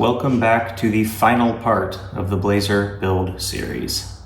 Welcome back to the final part of the Blazer build series.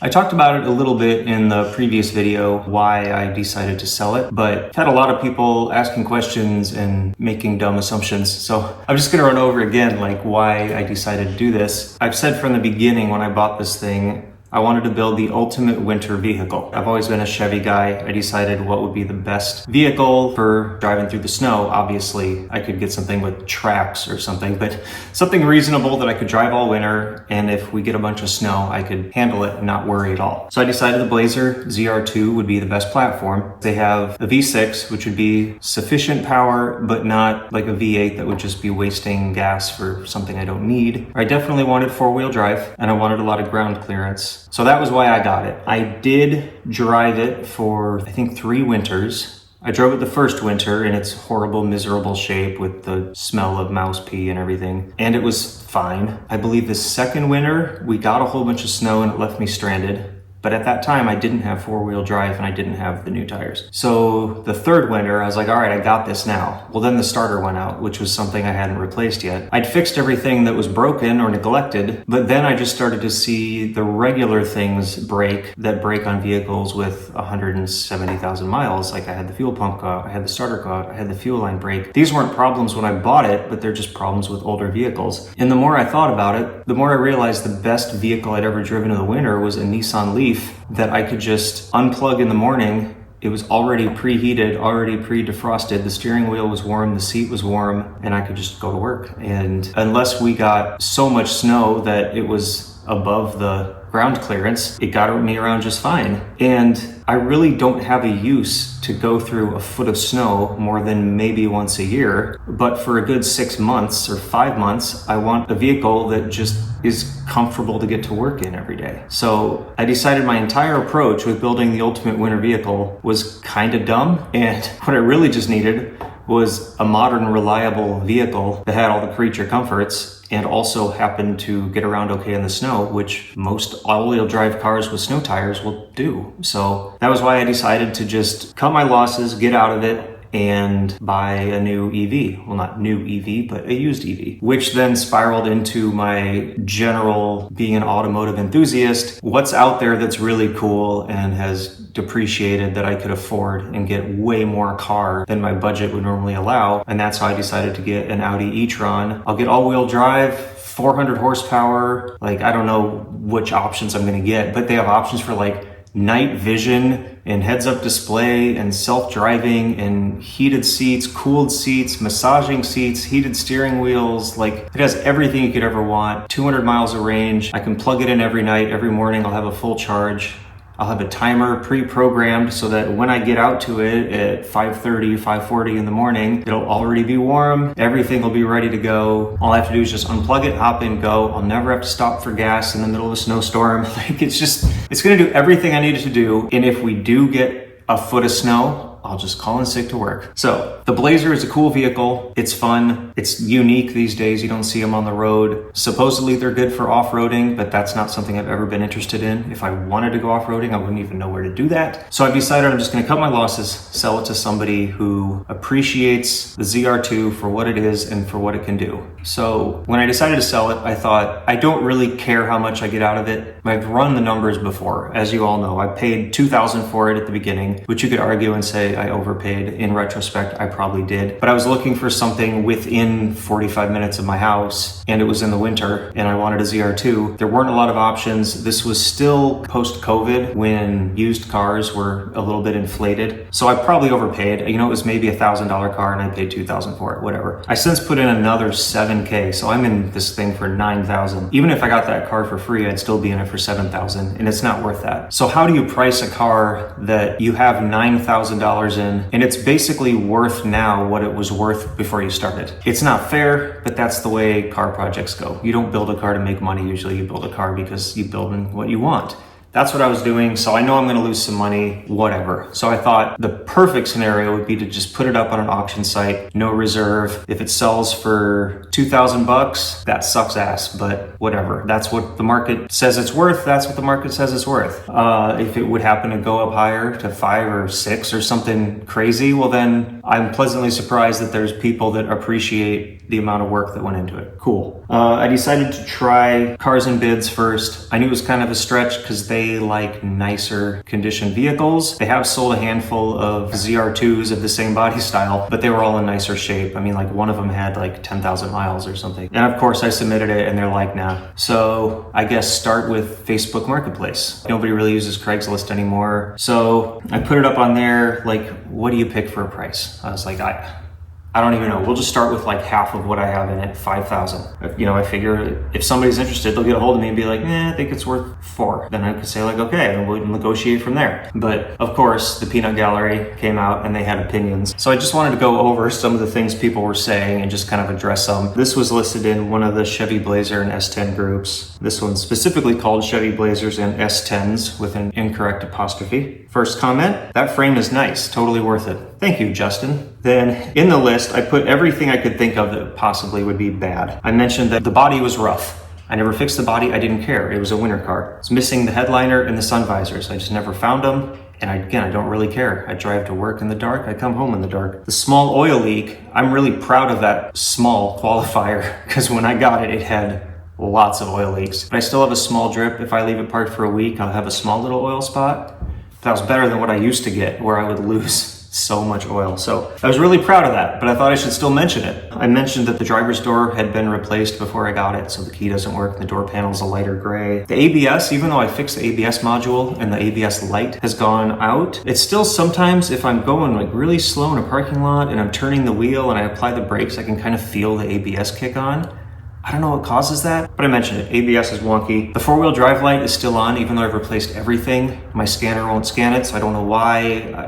I talked about it a little bit in the previous video, why I decided to sell it, but I've had a lot of people asking questions and making dumb assumptions. So I'm just gonna run over again, like why I decided to do this. I've said from the beginning when I bought this thing, I wanted to build the ultimate winter vehicle. I've always been a Chevy guy. I decided what would be the best vehicle for driving through the snow. Obviously, I could get something with tracks or something, but something reasonable that I could drive all winter, and if we get a bunch of snow, I could handle it and not worry at all. So I decided the Blazer ZR2 would be the best platform. They have a V6, which would be sufficient power, but not like a V8 that would just be wasting gas for something I don't need. I definitely wanted four-wheel drive, and I wanted a lot of ground clearance. So that was why I got it. I did drive it for, I think, 3 winters. I drove it the first winter in its horrible, miserable shape with the smell of mouse pee and everything, and it was fine. I believe the second winter, we got a whole bunch of snow and it left me stranded. But at that time, I didn't have four-wheel drive and I didn't have the new tires. So the third winter, I was like, all right, I got this now. Well, then the starter went out, which was something I hadn't replaced yet. I'd fixed everything that was broken or neglected, but then I just started to see the regular things break that break on vehicles with 170,000 miles. Like I had the fuel pump go out, I had the starter go out, I had the fuel line break. These weren't problems when I bought it, but they're just problems with older vehicles. And the more I thought about it, the more I realized the best vehicle I'd ever driven in the winter was a Nissan Leaf that I could just unplug in the morning. It was already preheated, already pre-defrosted. The steering wheel was warm, the seat was warm, and I could just go to work. And unless we got so much snow that it was above the ground clearance, it got me around just fine. And I really don't have a use to go through a foot of snow more than maybe once a year. But for a good 6 months or 5 months, I want a vehicle that just is comfortable to get to work in every day. So I decided my entire approach with building the ultimate winter vehicle was kind of dumb. And what I really just needed was a modern, reliable vehicle that had all the creature comforts and also happened to get around okay in the snow, which most all-wheel drive cars with snow tires will do. So that was why I decided to just cut my losses, get out of it, and buy a new EV. Well, not new EV, but a used EV, which then spiraled into my general being an automotive enthusiast. What's out there that's really cool and has depreciated that I could afford and get way more car than my budget would normally allow. And that's how I decided to get an Audi e-tron. I'll get all-wheel drive, 400 horsepower. Like, I don't know which options I'm gonna get, but they have options for like night vision and heads-up display and self-driving and heated seats, cooled seats, massaging seats, heated steering wheels. Like, it has everything you could ever want. 200 miles of range. I can plug it in every night. Every morning I'll have a full charge. I'll have a timer pre-programmed so that when I get out to it at 5:30, 5:40 in the morning, it'll already be warm. Everything will be ready to go. All I have to do is just unplug it, hop in, go. I'll never have to stop for gas in the middle of a snowstorm. Like, it's gonna do everything I need it to do. And if we do get a foot of snow, I'll just call in sick to work. So the Blazer is a cool vehicle. It's fun. It's unique these days. You don't see them on the road. Supposedly they're good for off-roading, but that's not something I've ever been interested in. If I wanted to go off-roading, I wouldn't even know where to do that. So I've decided I'm just gonna cut my losses, sell it to somebody who appreciates the ZR2 for what it is and for what it can do. So when I decided to sell it, I thought, I don't really care how much I get out of it. I've run the numbers before. As you all know, I paid $2,000 for it at the beginning, which you could argue and say I overpaid. In retrospect, I probably did. But I was looking for something within 45 minutes of my house, and it was in the winter, and I wanted a ZR2. There weren't a lot of options. This was still post-COVID when used cars were a little bit inflated. So I probably overpaid. You know, it was maybe a $1,000 car and I paid $2,000 for it, whatever. I since put in another $7K, so I'm in this thing for $9,000. Even if I got that car for free, I'd still be in it for $7,000, and it's not worth that. So how do you price a car that you have $9,000 in, and it's basically worth now what it was worth before you started? It's not fair, but that's the way car projects go. You don't build a car to make money. Usually you build a car because you build in what you want. That's what I was doing, so I know I'm gonna lose some money, whatever. So I thought the perfect scenario would be to just put it up on an auction site, no reserve. If it sells for 2,000 bucks, that sucks ass, but whatever. That's what the market says it's worth, that's what the market says it's worth. If it would happen to go up higher to 5 or 6 or something crazy, well then I'm pleasantly surprised that there's people that appreciate the amount of work that went into it. Cool. I decided to try Cars and Bids first. I knew it was kind of a stretch because they like nicer conditioned vehicles. They have sold a handful of ZR2s of the same body style, but they were all in nicer shape. I mean, like one of them had like 10,000 miles or something. And of course I submitted it and they're like, nah. So I guess start with Facebook Marketplace. Nobody really uses Craigslist anymore. So I put it up on there, like, what do you pick for a price? I was like, I don't even know. We'll just start with like half of what I have in it, 5,000. You know, I figure if somebody's interested, they'll get a hold of me and be like, I think it's worth 4. Then I could say like, okay, and we'll negotiate from there. But of course, the peanut gallery came out and they had opinions. So I just wanted to go over some of the things people were saying and just kind of address them. This was listed in one of the Chevy Blazer and S10 groups. This one's specifically called Chevy Blazers and S10s with an incorrect apostrophe. First comment, that frame is nice, totally worth it. Thank you, Justin. Then in the list, I put everything I could think of that possibly would be bad. I mentioned that the body was rough. I never fixed the body, I didn't care. It was a winter car. It's missing the headliner and the sun visors. I just never found them. And I don't really care. I drive to work in the dark, I come home in the dark. The small oil leak, I'm really proud of that small qualifier because when I got it, it had lots of oil leaks. But I still have a small drip. If I leave it parked for a week, I'll have a small little oil spot. That was better than what I used to get where I would lose so much oil. So I was really proud of that, but I thought I should still mention it. I mentioned that the driver's door had been replaced before I got it, so the key doesn't work, the door panel's a lighter gray. The ABS, even though I fixed the ABS module and the ABS light has gone out, it's still sometimes if I'm going like really slow in a parking lot and I'm turning the wheel and I apply the brakes, I can kind of feel the ABS kick on. I don't know what causes that, but I mentioned it. ABS is wonky. The 4-wheel drive light is still on, even though I've replaced everything. My scanner won't scan it, so I don't know why.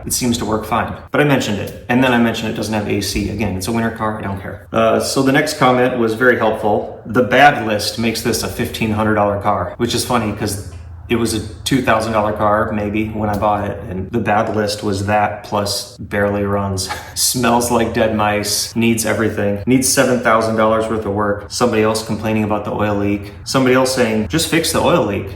It seems to work fine. But I mentioned it. And then I mentioned it doesn't have AC. Again, it's a winter car, I don't care. So the next comment was very helpful. The bad list makes this a $1,500 car, which is funny because it was a $2,000 car, maybe, when I bought it. And the bad list was that plus barely runs. Smells like dead mice, needs everything, needs $7,000 worth of work. Somebody else complaining about the oil leak. Somebody else saying, just fix the oil leak.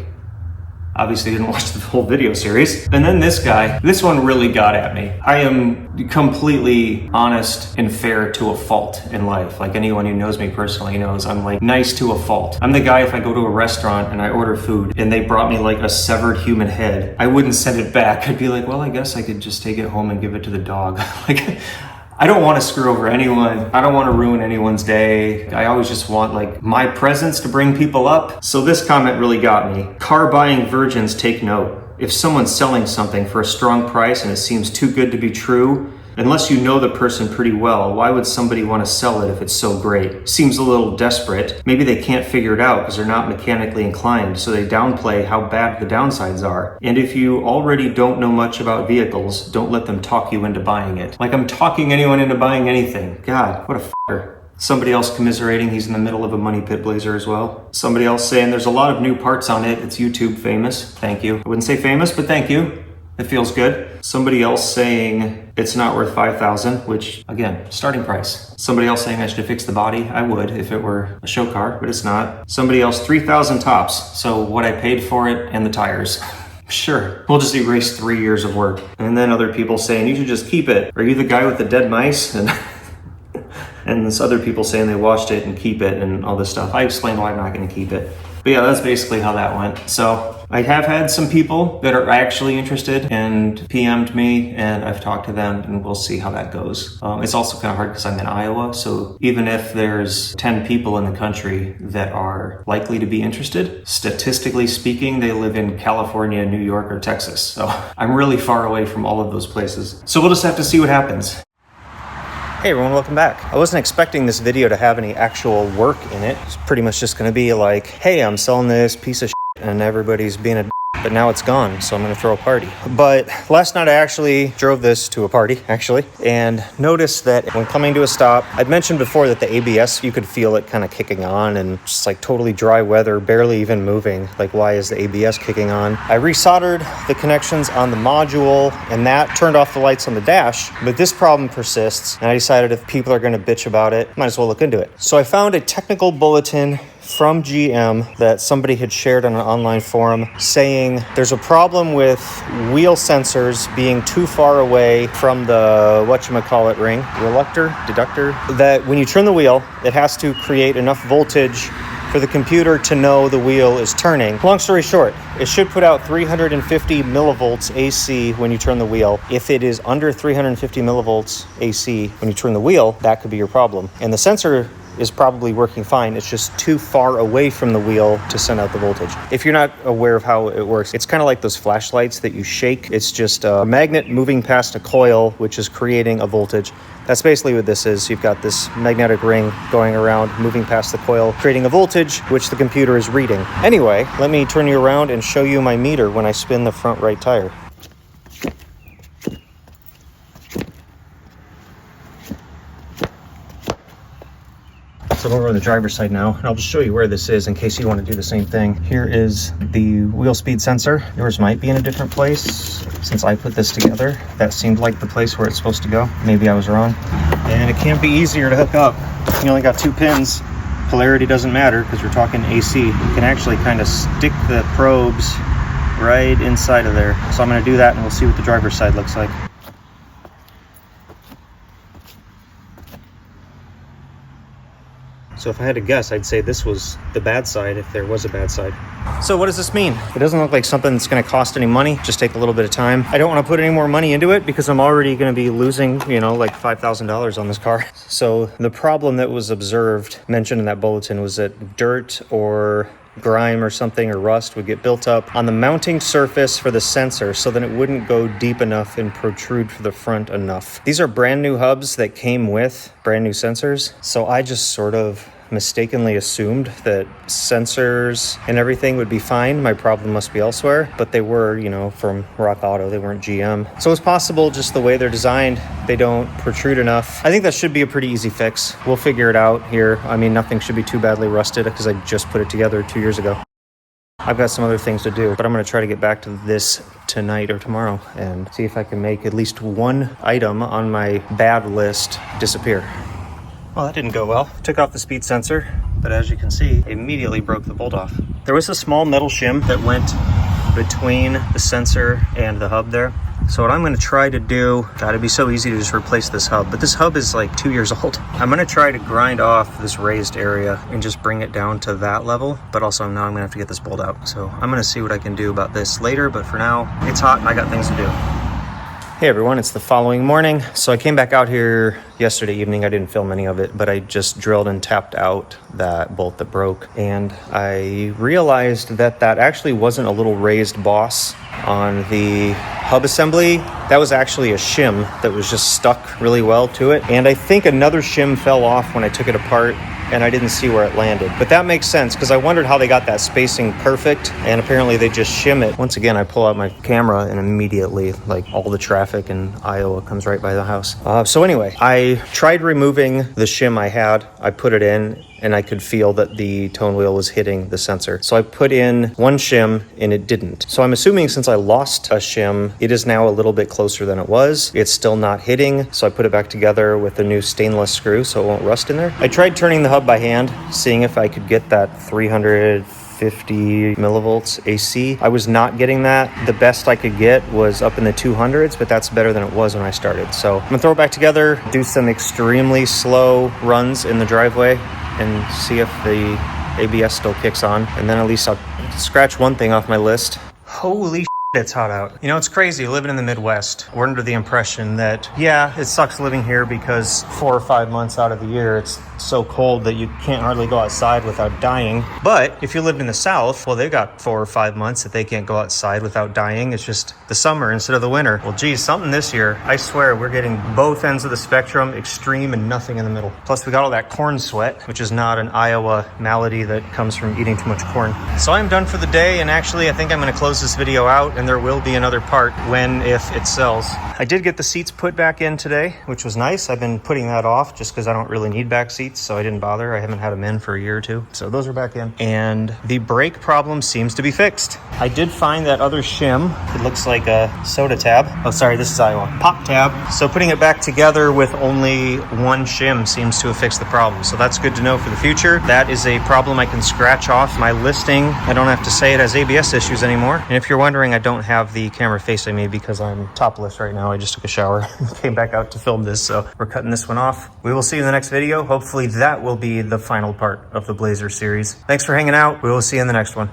Obviously didn't watch the whole video series. And then this guy, this one really got at me. I am completely honest and fair to a fault in life. Like anyone who knows me personally knows I'm like nice to a fault. I'm the guy if I go to a restaurant and I order food and they brought me like a severed human head, I wouldn't send it back. I'd be like, well, I guess I could just take it home and give it to the dog. Like, I don't want to screw over anyone. I don't want to ruin anyone's day. I always just want like my presence to bring people up. So this comment really got me. Car buying virgins, take note. If someone's selling something for a strong price and it seems too good to be true, unless you know the person pretty well, why would somebody want to sell it if it's so great? Seems a little desperate. Maybe they can't figure it out because they're not mechanically inclined, so they downplay how bad the downsides are. And if you already don't know much about vehicles, don't let them talk you into buying it. Like I'm talking anyone into buying anything. God, what a f***er. Somebody else commiserating, he's in the middle of a money pit blazer as well. Somebody else saying there's a lot of new parts on it. It's YouTube famous. Thank you. I wouldn't say famous, but thank you. It feels good. Somebody else saying it's not worth $5,000, which again, starting price. Somebody else saying I should fix the body. I would if it were a show car, but it's not. Somebody else, 3,000 tops. So what I paid for it and the tires. Sure, we'll just erase 3 years of work. And then other people saying you should just keep it. Are you the guy with the dead mice? And this other people saying they washed it and keep it and all this stuff. I explained why I'm not going to keep it. But yeah, that's basically how that went. So I have had some people that are actually interested and PM'd me and I've talked to them and we'll see how that goes. It's also kind of hard because I'm in Iowa. So even if there's 10 people in the country that are likely to be interested, statistically speaking, they live in California, New York, or Texas. So I'm really far away from all of those places. So we'll just have to see what happens. Hey everyone, welcome back. I wasn't expecting this video to have any actual work in it. It's pretty much just gonna be like, hey, I'm selling this piece of shit and everybody's being a but now it's gone, so I'm gonna throw a party. But last night I actually drove this to a party, and noticed that when coming to a stop, I'd mentioned before that the ABS, you could feel it kind of kicking on and just like totally dry weather, barely even moving. Like, why is the ABS kicking on? I resoldered the connections on the module, and that turned off the lights on the dash, but this problem persists, and I decided if people are gonna bitch about it, might as well look into it. So I found a technical bulletin from GM that somebody had shared on an online forum saying there's a problem with wheel sensors being too far away from the whatchamacallit ring, reluctor, deductor, that when you turn the wheel, it has to create enough voltage for the computer to know the wheel is turning. Long story short, it should put out 350 millivolts AC when you turn the wheel. If it is under 350 millivolts AC when you turn the wheel, that could be your problem. And the sensor is probably working fine. It's just too far away from the wheel to send out the voltage. If you're not aware of how it works, it's kind of like those flashlights that you shake. It's just a magnet moving past a coil, which is creating a voltage. That's basically what this is. You've got this magnetic ring going around, moving past the coil, creating a voltage, which the computer is reading. Anyway, let me turn you around and show you my meter when I spin the front right tire. So I'm over on the driver's side now, and I'll just show you where this is in case you want to do the same thing. Here is the wheel speed sensor. Yours might be in a different place. Since I put this together, that seemed like the place where it's supposed to go. Maybe I was wrong. And it can't be easier to hook up. You only got 2 pins. Polarity doesn't matter because we're talking AC. You can actually kind of stick the probes right inside of there. So I'm going to do that, and we'll see what the driver's side looks like. So if I had to guess, I'd say this was the bad side if there was a bad side. So what does this mean? It doesn't look like something that's gonna cost any money, just take a little bit of time. I don't wanna put any more money into it because I'm already gonna be losing, like $5,000 on this car. So the problem that was observed, mentioned in that bulletin, was that dirt or grime or something, or rust would get built up on the mounting surface for the sensor, so then it wouldn't go deep enough and protrude for the front enough. These are brand new hubs that came with brand new sensors, so I just sort of mistakenly assumed that sensors and everything would be fine. My problem must be elsewhere, but they were, from Rock Auto. They weren't GM. So it's possible just the way they're designed, they don't protrude enough. I think that should be a pretty easy fix. We'll figure it out here. I mean, nothing should be too badly rusted because I just put it together 2 years ago. I've got some other things to do, but I'm going to try to get back to this tonight or tomorrow and see if I can make at least one item on my bad list disappear. Well, that didn't go well. Took off the speed sensor, but as you can see, immediately broke the bolt off. There was a small metal shim that went between the sensor and the hub there. So what I'm going to try to do, God, it'd be so easy to just replace this hub, but this hub is like 2 years old. I'm going to try to grind off this raised area and just bring it down to that level, but also now I'm going to have to get this bolt out. So I'm going to see what I can do about this later, but for now, it's hot and I got things to do. Hey everyone, it's the following morning. So I came back out here yesterday evening. I didn't film any of it, but I just drilled and tapped out that bolt that broke. And I realized that that actually wasn't a little raised boss on the hub assembly. That was actually a shim that was just stuck really well to it. And I think another shim fell off when I took it apart, and I didn't see where it landed. But that makes sense because I wondered how they got that spacing perfect, and apparently they just shim it. Once again, I pull out my camera and immediately, like, all the traffic in Iowa comes right by the house. So anyway, I tried removing the shim I had. I put it in and I could feel that the tone wheel was hitting the sensor. So I put in one shim and it didn't. So I'm assuming since I lost a shim, it is now a little bit closer than it was. It's still not hitting. So I put it back together with a new stainless screw so it won't rust in there. I tried turning the hub by hand, seeing if I could get that 350 millivolts AC. I was not getting that. The best I could get was up in the 200s, but that's better than it was when I started. So I'm gonna throw it back together, do some extremely slow runs in the driveway, and see if the ABS still kicks on. And then at least I'll scratch one thing off my list. Holy It's hot out. You know, it's crazy living in the Midwest. We're under the impression that, yeah, it sucks living here because 4 or 5 months out of the year, it's so cold that you can't hardly go outside without dying. But if you lived in the South, well, they got 4 or 5 months that they can't go outside without dying. It's just the summer instead of the winter. Well, geez, something this year, I swear we're getting both ends of the spectrum, extreme and nothing in the middle. Plus we got all that corn sweat, which is not an Iowa malady that comes from eating too much corn. So I'm done for the day, and actually I think I'm going to close this video out, and there will be another part when, if it sells. I did get the seats put back in today, which was nice. I've been putting that off just because I don't really need back seats, so I didn't bother. I haven't had them in for a year or two. So those are back in. And the brake problem seems to be fixed. I did find that other shim. It looks like a soda tab. Oh, sorry, this is Iowa. Pop tab. So putting it back together with only one shim seems to have fixed the problem. So that's good to know for the future. That is a problem I can scratch off my listing. I don't have to say it has ABS issues anymore. And if you're wondering, I don't have the camera facing me because I'm topless right now. I just took a shower and came back out to film this, so we're cutting this one off. We will see you in the next video. Hopefully that will be the final part of the Blazer series. Thanks for hanging out. We will see you in the next one.